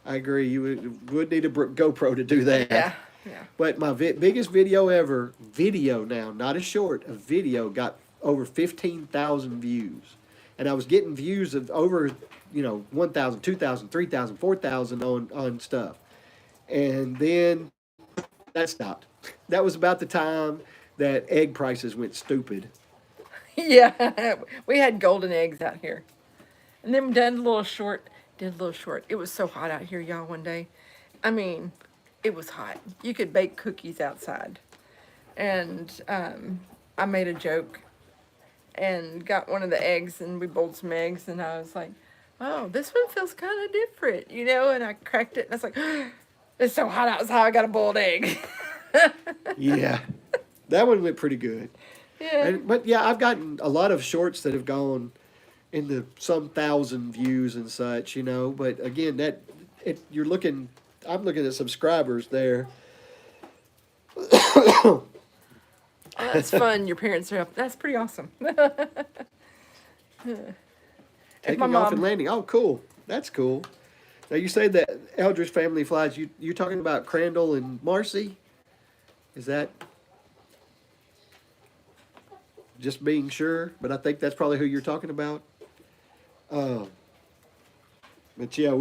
I agree. You would need a GoPro to do that. Yeah, yeah. But my biggest video ever, video now, not a short, a video, got over 15,000 views. And I was getting views of over, 1,000, 2,000, 3,000, 4,000 on stuff. And then that stopped. That was about the time that egg prices went stupid. Yeah, we had golden eggs out here. And then did a little short. It was so hot out here, y'all, one day. I mean, it was hot. You could bake cookies outside. And I made a joke and got one of the eggs, and we boiled some eggs, and I was like, oh, this one feels kind of different, and I cracked it, and I was like, it's so hot outside, I got a boiled egg. Yeah. That one went pretty good. Yeah. But yeah, I've gotten a lot of shorts that have gone into some thousand views and such, But again, I'm looking at subscribers there. Oh, that's fun. Your parents are up. That's pretty awesome. Taking my off mom- and landing. Oh, cool. That's cool. Now you say that Eldridge family flies. You're talking about Crandall and Marcy? Is that just being sure? But I think that's probably who you're talking about. But yeah,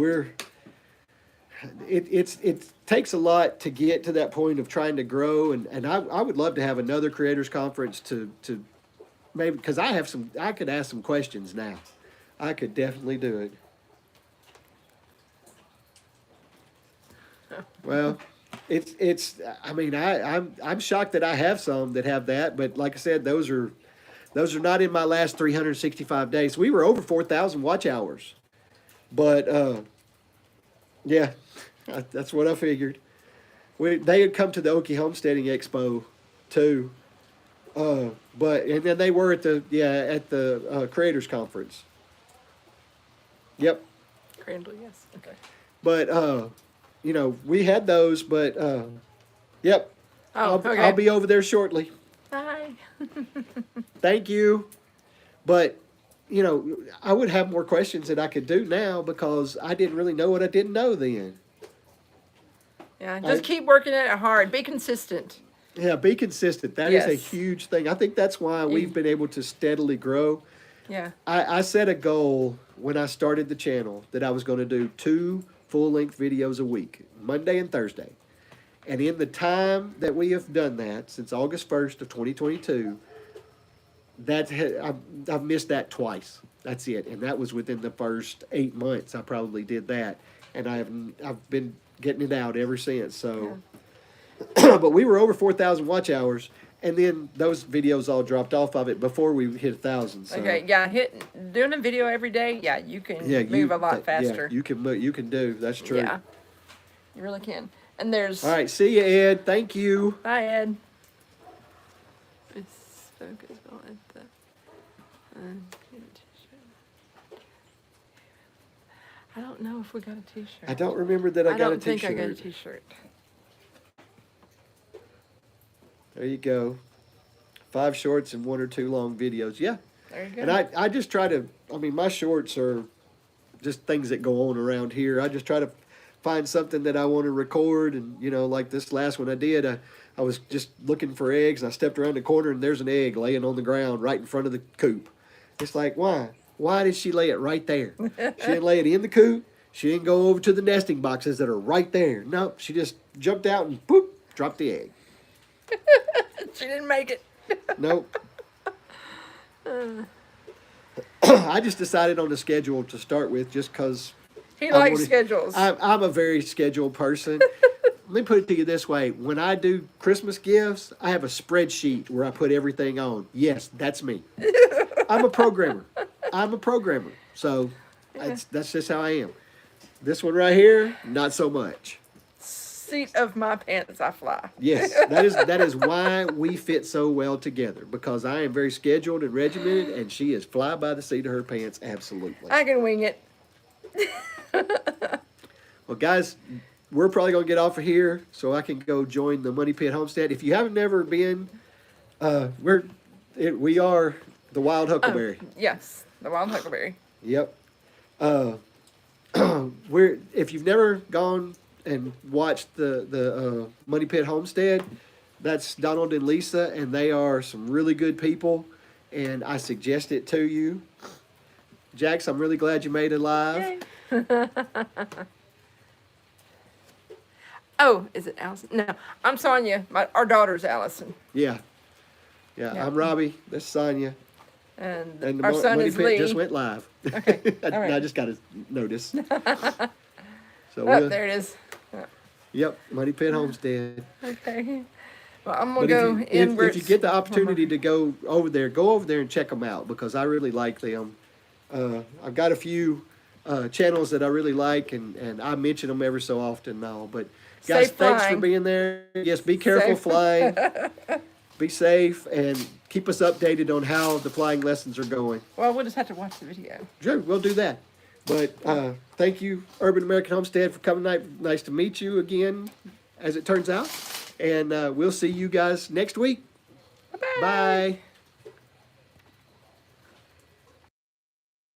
it takes a lot to get to that point of trying to grow, and I would love to have another creators conference to maybe, because I could ask some questions now. I could definitely do it. Well, I'm shocked that I have some that have that, but like I said, those are not in my last 365 days. We were over 4,000 watch hours. But yeah, that's what I figured. They had come to the Okie Homesteading Expo too. And then they were at the Creators Conference. Yep. Crandall, yes. Okay. But we had those, but yep. Oh, okay. I'll be over there shortly. Bye. Thank you. But I would have more questions that I could do now because I didn't really know what I didn't know then. Yeah, just keep working at it hard. Be consistent. Yeah, be consistent. That is a Yes. huge thing. I think that's why we've been able to steadily grow. Yeah. I set a goal when I started the channel that I was going to do 2 full-length videos a week, Monday and Thursday. And in the time that we have done that, since August 1st of 2022, I've missed that twice. That's it. And that was within the first 8 months I probably did that. And I've been getting it out ever since. So, but we were over 4,000 watch hours, and then those videos all dropped off of it before we hit 1,000. So. Okay. Yeah. Doing a video every day. Yeah, you can move a lot faster. Yeah, you can move. You can do. That's true. Yeah. You really can. And there's. All right. See you, Ed. Thank you. Bye, Ed. It's focus on the. I don't know if we got a T-shirt. I don't remember that I got a don't think T-shirt. I got a T-shirt. There you go. 5 shorts and 1 or 2 long videos. Yeah. There you go. And I just try to, my shorts are just things that go on around here. I just try to find something that I want to record. And, like this last one I did, I was just looking for eggs. And I stepped around the corner and there's an egg laying on the ground right in front of the coop. It's like, why? Why did she lay it right there? She didn't lay it in the coop. She didn't go over to the nesting boxes that are right there. No, she just jumped out and boop, dropped the egg. She didn't make it. Nope. I just decided on the schedule to start with just because He I likes wanted- schedules. I'm a very scheduled person. Let me put it to you this way. When I do Christmas gifts, I have a spreadsheet where I put everything on. Yes, that's me. I'm a programmer. So that's just how I am. This one right here, not so much. Seat of my pants, I fly. Yes, that is why we fit so well together, because I am very scheduled and regimented, and she is fly by the seat of her pants. Absolutely. I can wing it. Well, guys, we're probably gonna get off of here so I can go join the Money Pit Homestead. If you haven't never been, we are the Wild Huckleberry. Yes, the wild huckleberry. Yep. If you've never gone and watched the Money Pit Homestead, that's Donald and Lisa, and they are some really good people, and I suggest it to you. Jax, I'm really glad you made it live. Yay. Oh, is it Allison? No, I'm Sonia. Our daughter's Allison, Yeah. Yeah. I'm So That's Sonia. and And the our son Money is Pit Lee. just went live. Okay, all right. I just got to notice. So Oh, there it is. Yep, Money Pit Homestead. Okay. Well, I'm But gonna go in where if you get the opportunity to go over there and check them out, because I really like them. I've got a few channels that I really like, and I mention them every so often now. But guys, Safe thanks for flying. being there. Yes, be careful Safe. flying. Be safe, and keep us updated on how the flying lessons are going. Well, we'll just have to watch the video. Sure, we'll do that. But thank you, Urban American Homestead, for coming tonight. Nice to meet you again, as it turns out. And we'll see you guys next week. Bye-bye. Bye.